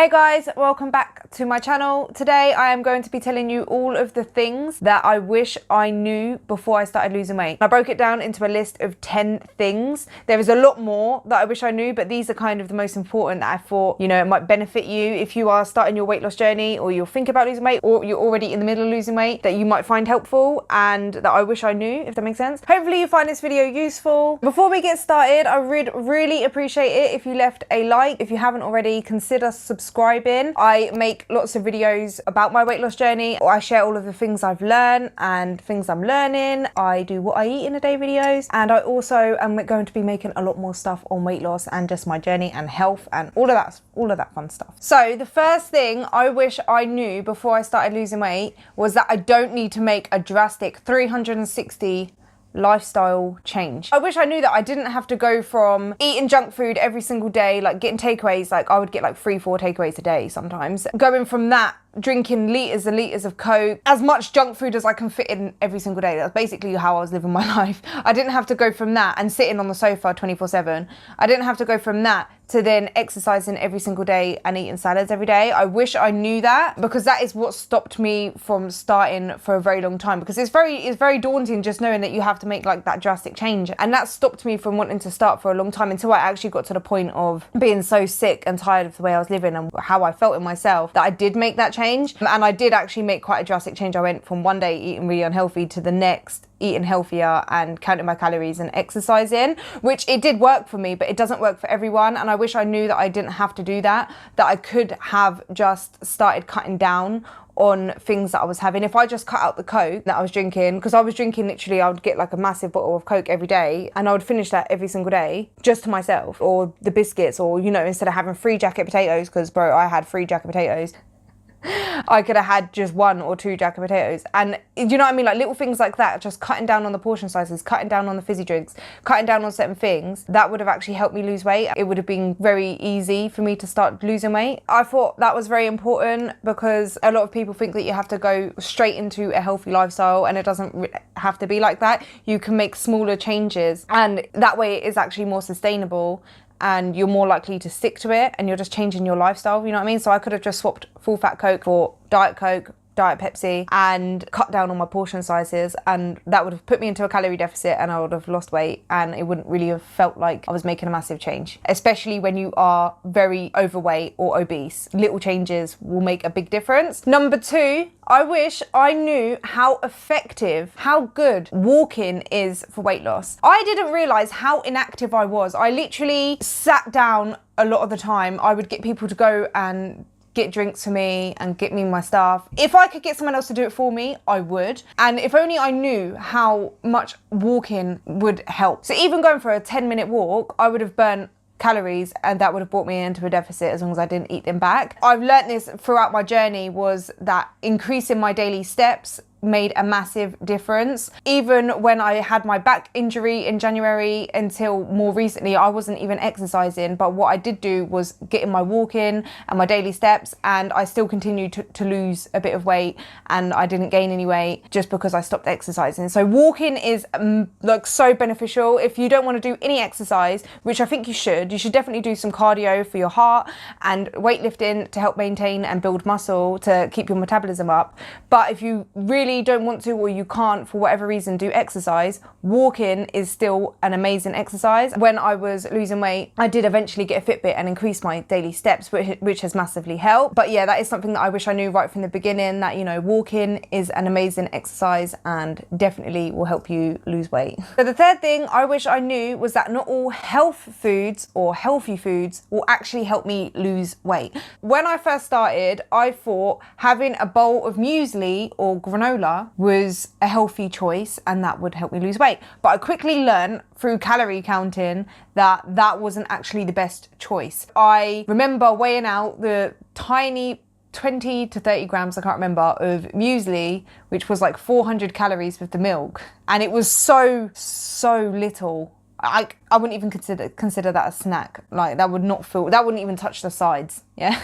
Hey guys, welcome back to my channel. Today I am going to be telling you all of the things that I wish I knew before I started losing weight. I broke it down into a list of 10 things. There is a lot more that I wish I knew, but these are kind of the most important that I thought, it might benefit you if you are starting your weight loss journey, or you're thinking about losing weight, or you're already in the middle of losing weight, that you might find helpful and that I wish I knew, if that makes sense. Hopefully you find this video useful. Before we get started, I would really appreciate it if you left a like. If you haven't already, consider subscribing. I make lots of videos about my weight loss journey. I share all of the things I've learned and things I'm learning. I do what I eat in a day videos, and I also am going to be making a lot more stuff on weight loss and just my journey and health and all of that fun stuff. So the first thing I wish I knew before I started losing weight was that I don't need to make a drastic 360 lifestyle change. I wish I knew that I didn't have to go from eating junk food every single day, like getting takeaways, like I would get like 3-4 takeaways a day sometimes, going from that, drinking liters and liters of Coke, as much junk food as I can fit in every single day. That's basically how I was living my life. I didn't have to go from that and sitting on the sofa 24/7. I didn't have to go from that to then exercising every single day and eating salads every day. I wish I knew that, because that is what stopped me from starting for a very long time, because it's very daunting just knowing that you have to make like that drastic change, and that stopped me from wanting to start for a long time until I actually got to the point of being so sick and tired of the way I was living and how I felt in myself that I did make that change. And I did actually make quite a drastic change. I went from one day eating really unhealthy to the next eating healthier and counting my calories and exercising, which it did work for me, but it doesn't work for everyone. And I wish I knew that I didn't have to do that I could have just started cutting down on things that I was having. If I just cut out the Coke that I was drinking, because I was drinking literally, I would get like a massive bottle of Coke every day and I would finish that every single day just to myself, or the biscuits, or instead of having 3 jacket potatoes, because bro, I had 3 jacket potatoes, I could have had just 1 or 2 jacket potatoes. And you know what I mean, like little things like that, just cutting down on the portion sizes, cutting down on the fizzy drinks, cutting down on certain things, that would have actually helped me lose weight. It would have been very easy for me to start losing weight. I thought that was very important, because a lot of people think that you have to go straight into a healthy lifestyle, and it doesn't have to be like that. You can make smaller changes, and that way it is actually more sustainable, and you're more likely to stick to it, and you're just changing your lifestyle, you know what I mean? So I could have just swapped full fat Coke for Diet Coke, Diet Pepsi, and cut down on my portion sizes, and that would have put me into a calorie deficit, and I would have lost weight, and it wouldn't really have felt like I was making a massive change, especially when you are very overweight or obese. Little changes will make a big difference. Number 2, I wish I knew how effective, how good walking is for weight loss. I didn't realize how inactive I was. I literally sat down a lot of the time. I would get people to go and get drinks for me and get me my stuff. If I could get someone else to do it for me, I would. And if only I knew how much walking would help. So even going for a 10-minute walk, I would have burnt calories, and that would have brought me into a deficit as long as I didn't eat them back. I've learnt this throughout my journey, was that increasing my daily steps made a massive difference. Even when I had my back injury in January until more recently, I wasn't even exercising, but what I did do was get in my walk in and my daily steps, and I still continued to lose a bit of weight, and I didn't gain any weight just because I stopped exercising. So walking is like so beneficial. If you don't want to do any exercise, which I think you should definitely do some cardio for your heart and weightlifting to help maintain and build muscle to keep your metabolism up. But if you really don't want to, or you can't for whatever reason do exercise, walking is still an amazing exercise. When I was losing weight, I did eventually get a Fitbit and increase my daily steps, which has massively helped. But yeah, that is something that I wish I knew right from the beginning, that walking is an amazing exercise and definitely will help you lose weight. So the third thing I wish I knew was that not all health foods or healthy foods will actually help me lose weight. When I first started, I thought having a bowl of muesli or granola was a healthy choice and that would help me lose weight. But I quickly learned through calorie counting that that wasn't actually the best choice. I remember weighing out the tiny 20 to 30 grams, I can't remember, of muesli, which was like 400 calories with the milk. And it was so little. I wouldn't even consider that a snack. Like that wouldn't even touch the sides, yeah?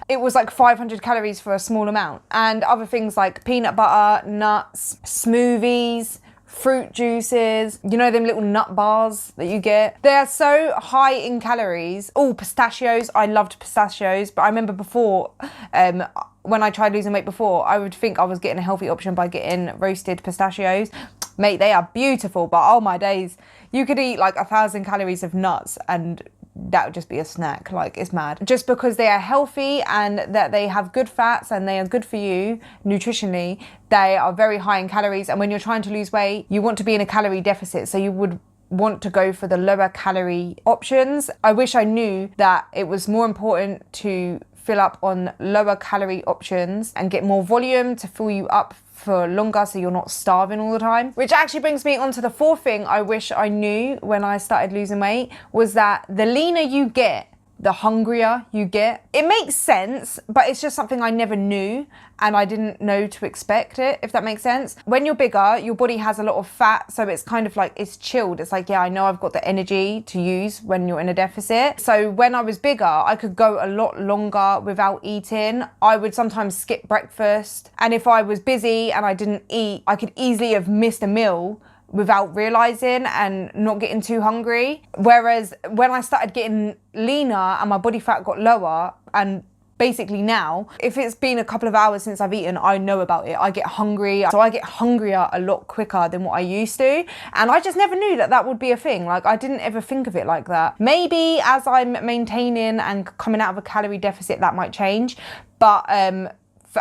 It was like 500 calories for a small amount. And other things like peanut butter, nuts, smoothies, fruit juices, you know, them little nut bars that you get. They are so high in calories. Oh, pistachios. I loved pistachios, but I remember before, when I tried losing weight before, I would think I was getting a healthy option by getting roasted pistachios. Mate, they are beautiful, but oh my days, you could eat like 1,000 calories of nuts and that would just be a snack. Like, it's mad. Just because they are healthy and that they have good fats and they are good for you nutritionally, they are very high in calories. And when you're trying to lose weight, you want to be in a calorie deficit. So you would want to go for the lower calorie options. I wish I knew that it was more important to fill up on lower calorie options and get more volume to fill you up for longer so you're not starving all the time. Which actually brings me on to the fourth thing I wish I knew when I started losing weight, was that the leaner you get, the hungrier you get. It makes sense, but it's just something I never knew and I didn't know to expect it, if that makes sense. When you're bigger, your body has a lot of fat, so it's kind of like, it's chilled. It's like, yeah, I know I've got the energy to use when you're in a deficit. So when I was bigger, I could go a lot longer without eating. I would sometimes skip breakfast. And if I was busy and I didn't eat, I could easily have missed a meal without realizing and not getting too hungry. Whereas when I started getting leaner and my body fat got lower, and basically now, if it's been a couple of hours since I've eaten, I know about it. I get hungry. So I get hungrier a lot quicker than what I used to. And I just never knew that that would be a thing. Like, I didn't ever think of it like that. Maybe as I'm maintaining and coming out of a calorie deficit, that might change. But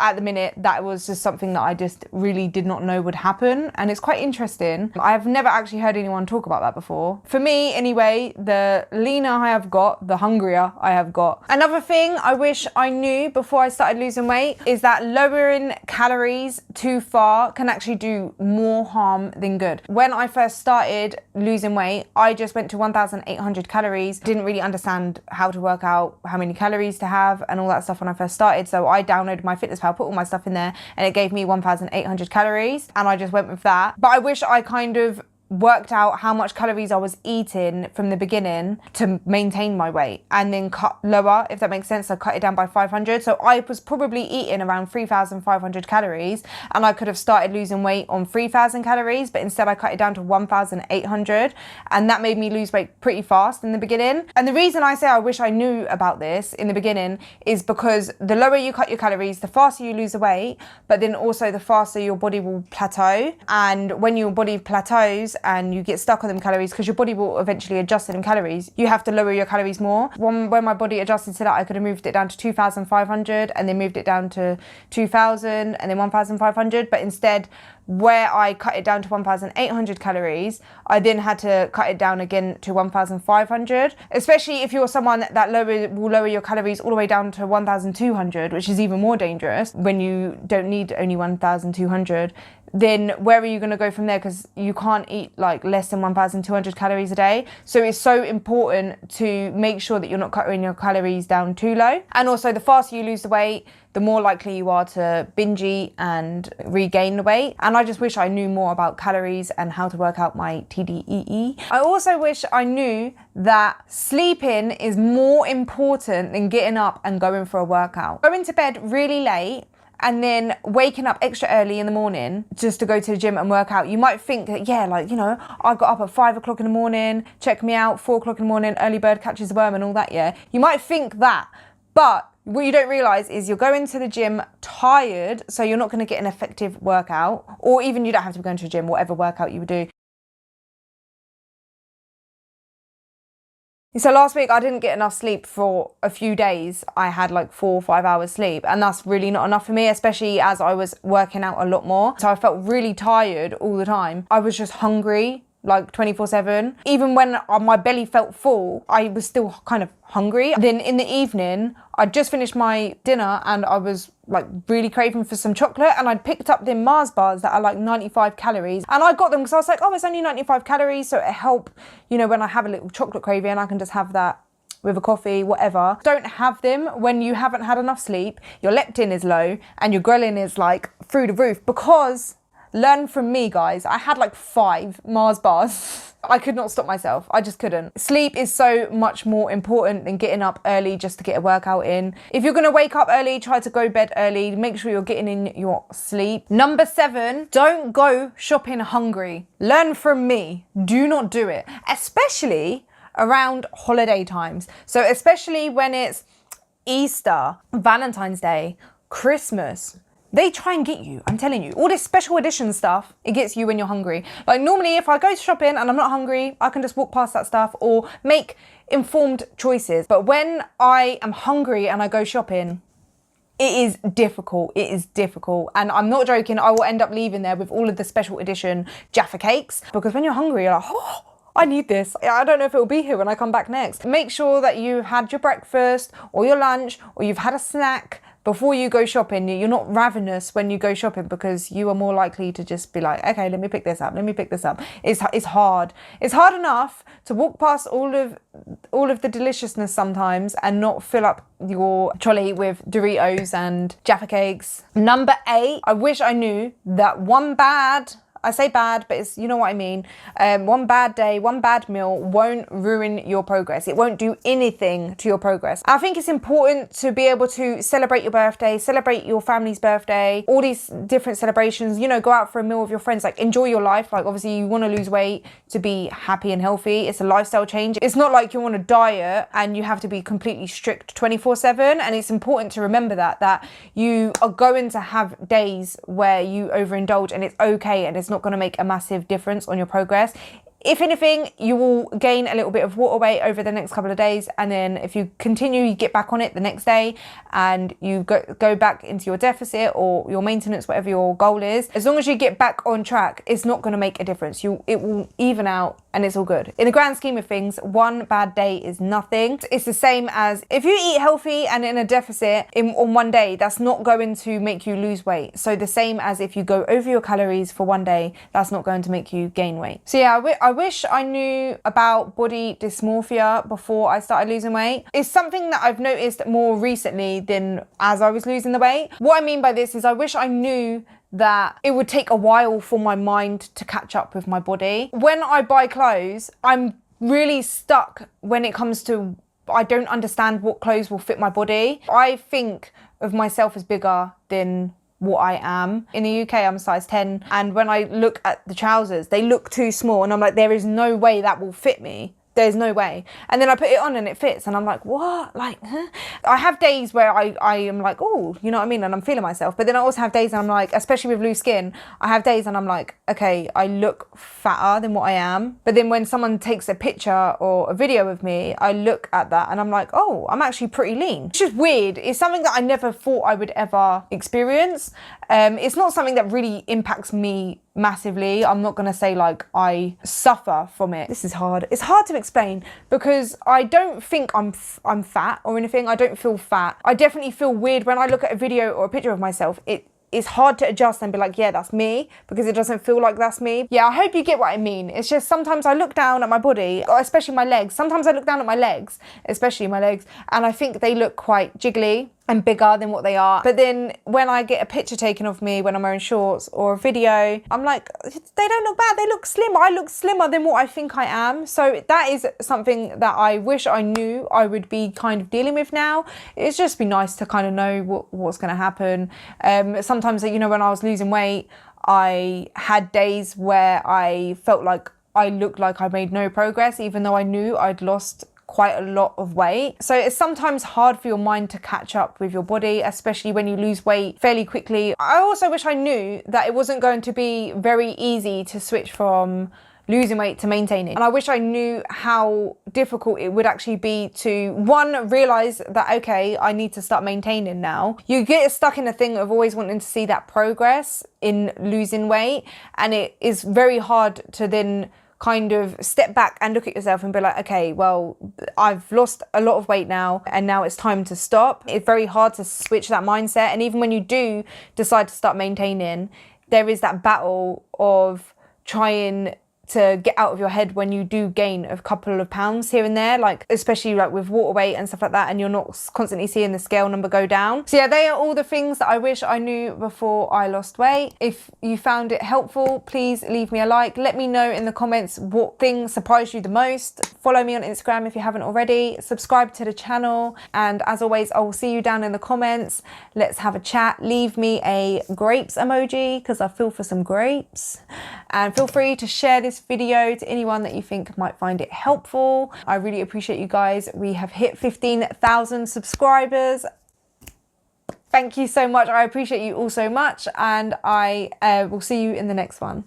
at the minute, that was just something that I just really did not know would happen, and it's quite interesting. I've never actually heard anyone talk about that before. For me anyway, the leaner I have got, the hungrier I have got. Another thing I wish I knew before I started losing weight is that lowering calories too far can actually do more harm than good. When I first started losing weight, I just went to 1,800 calories, didn't really understand how to work out how many calories to have and all that stuff when I first started, so I downloaded my fitness, put all my stuff in there, and it gave me 1,800 calories, and I just went with that. But I wish I kind of worked out how much calories I was eating from the beginning to maintain my weight, and then cut lower, if that makes sense. I cut it down by 500. So I was probably eating around 3,500 calories, and I could have started losing weight on 3,000 calories, but instead I cut it down to 1,800, and that made me lose weight pretty fast in the beginning. And the reason I say I wish I knew about this in the beginning is because the lower you cut your calories, the faster you lose the weight, but then also the faster your body will plateau. And when your body plateaus and you get stuck on them calories, because your body will eventually adjust to them calories, you have to lower your calories more. When my body adjusted to that, I could have moved it down to 2,500 and then moved it down to 2,000 and then 1,500. But instead, where I cut it down to 1,800 calories, I then had to cut it down again to 1,500, especially if you're someone that will lower your calories all the way down to 1,200, which is even more dangerous when you don't need only 1,200. Then where are you going to go from there? Because you can't eat like less than 1,200 calories a day. So it's so important to make sure that you're not cutting your calories down too low. And also, the faster you lose the weight, the more likely you are to binge eat and regain the weight. And I just wish I knew more about calories and how to work out my TDEE. I also wish I knew that sleeping is more important than getting up and going for a workout. Going to bed really late and then waking up extra early in the morning just to go to the gym and work out. You might think that, yeah, like, you know, I got up at 5 o'clock in the morning, check me out, 4 o'clock in the morning, early bird catches the worm and all that, yeah. You might think that, but what you don't realise is you're going to the gym tired, so you're not going to get an effective workout, or even you don't have to be going to the gym, whatever workout you would do. So last week I didn't get enough sleep for a few days. I had like 4 or 5 hours sleep, and that's really not enough for me, especially as I was working out a lot more. So I felt really tired all the time. I was just hungry like 24/7. Even when my belly felt full, I was still kind of hungry. Then in the evening, I'd just finished my dinner and I was like really craving for some chocolate, and I'd picked up them Mars bars that are like 95 calories, and I got them because I was like, oh, it's only 95 calories, so it help, you know, when I have a little chocolate craving, I can just have that with a coffee, whatever. Don't have them when you haven't had enough sleep, your leptin is low and your ghrelin is like through the roof, because Learn from me, guys. I had like 5 Mars bars. I could not stop myself. I just couldn't. Sleep is so much more important than getting up early just to get a workout in. If you're gonna wake up early, try to go bed early. Make sure you're getting in your sleep. Number 7, don't go shopping hungry. Learn from me. Do not do it. Especially around holiday times. So especially when it's Easter, Valentine's Day, Christmas. They try and get you, I'm telling you. All this special edition stuff, it gets you when you're hungry. Like normally if I go shopping and I'm not hungry, I can just walk past that stuff or make informed choices. But when I am hungry and I go shopping, it is difficult. It is difficult. And I'm not joking, I will end up leaving there with all of the special edition Jaffa cakes. Because when you're hungry, you're like, oh, I need this. I don't know if it will be here when I come back next. Make sure that you had your breakfast or your lunch or you've had a snack before you go shopping. You're not ravenous when you go shopping because you are more likely to just be like, okay, let me pick this up. Let me pick this up. It's hard. It's hard enough to walk past all of the deliciousness sometimes and not fill up your trolley with Doritos and Jaffa cakes. Number 8, I wish I knew that I say bad, but it's, you know what I mean. One bad day, one bad meal won't ruin your progress. It won't do anything to your progress. I think it's important to be able to celebrate your birthday, celebrate your family's birthday, all these different celebrations, you know, go out for a meal with your friends, like enjoy your life. Like obviously you want to lose weight to be happy and healthy. It's a lifestyle change. It's not like you want to diet and you have to be completely strict 24/7. And it's important to remember that you are going to have days where you overindulge and it's okay and it's not going to make a massive difference on your progress. If anything, you will gain a little bit of water weight over the next couple of days. And then if you continue, you get back on it the next day and you go back into your deficit or your maintenance, whatever your goal is. As long as you get back on track, it's not going to make a difference. It will even out and it's all good. In the grand scheme of things, one bad day is nothing. It's the same as if you eat healthy and in a deficit on one day, that's not going to make you lose weight. So the same as if you go over your calories for one day, that's not going to make you gain weight. So yeah, I wish I knew about body dysmorphia before I started losing weight. It's something that I've noticed more recently than as I was losing the weight. What I mean by this is I wish I knew that it would take a while for my mind to catch up with my body. When I buy clothes, I'm really stuck when it comes to, I don't understand what clothes will fit my body. I think of myself as bigger than what I am. In the UK, I'm a size 10. And when I look at the trousers, they look too small. And I'm like, there is no way that will fit me. There's no way. And then I put it on and it fits. And I'm like, what? Like, huh? I have days where I am like, oh, you know what I mean? And I'm feeling myself. But then I also have days and I'm like, especially with loose skin, I have days and I'm like, okay, I look fatter than what I am. But then when someone takes a picture or a video of me, I look at that and I'm like, oh, I'm actually pretty lean. It's just weird. It's something that I never thought I would ever experience. It's not something that really impacts me massively. I'm not going to say like I suffer from it. This is hard. It's hard to explain because I don't think I'm fat or anything. I don't feel fat. I definitely feel weird when I look at a video or a picture of myself. It's hard to adjust and be like, yeah, that's me, because it doesn't feel like that's me. Yeah, I hope you get what I mean. It's just sometimes I look down at my body, or especially my legs. Sometimes I look down at my legs, especially my legs, and I think they look quite jiggly and bigger than what they are. But then when I get a picture taken of me when I'm wearing shorts or a video, I'm like, they don't look bad, they look slim. I look slimmer than what I think I am. So that is something that I wish I knew I would be kind of dealing with now. It's just be nice to kind of know what's going to happen. Sometimes, you know, when I was losing weight, I had days where I felt like I looked like I made no progress, even though I knew I'd lost quite a lot of weight. So it's sometimes hard for your mind to catch up with your body, especially when you lose weight fairly quickly. I also wish I knew that it wasn't going to be very easy to switch from losing weight to maintaining. And I wish I knew how difficult it would actually be to, one, realize that, okay, I need to start maintaining now. You get stuck in a thing of always wanting to see that progress in losing weight. And it is very hard to then kind of step back and look at yourself and be like, okay, well, I've lost a lot of weight now and now it's time to stop. It's very hard to switch that mindset. And even when you do decide to start maintaining, there is that battle of trying to get out of your head when you do gain a couple of pounds here and there, like especially like with water weight and stuff like that, and you're not constantly seeing the scale number go down. So yeah, they are all the things that I wish I knew before I lost weight. If you found it helpful, please leave me a like. Let me know in the comments what thing surprised you the most. Follow me on Instagram if you haven't already. Subscribe to the channel, and as always, I will see you down in the comments. Let's have a chat. Leave me a grapes emoji because I feel for some grapes, and feel free to share this video to anyone that you think might find it helpful. I really appreciate you guys. We have hit 15,000 subscribers. Thank you so much. I appreciate you all so much, and I will see you in the next one.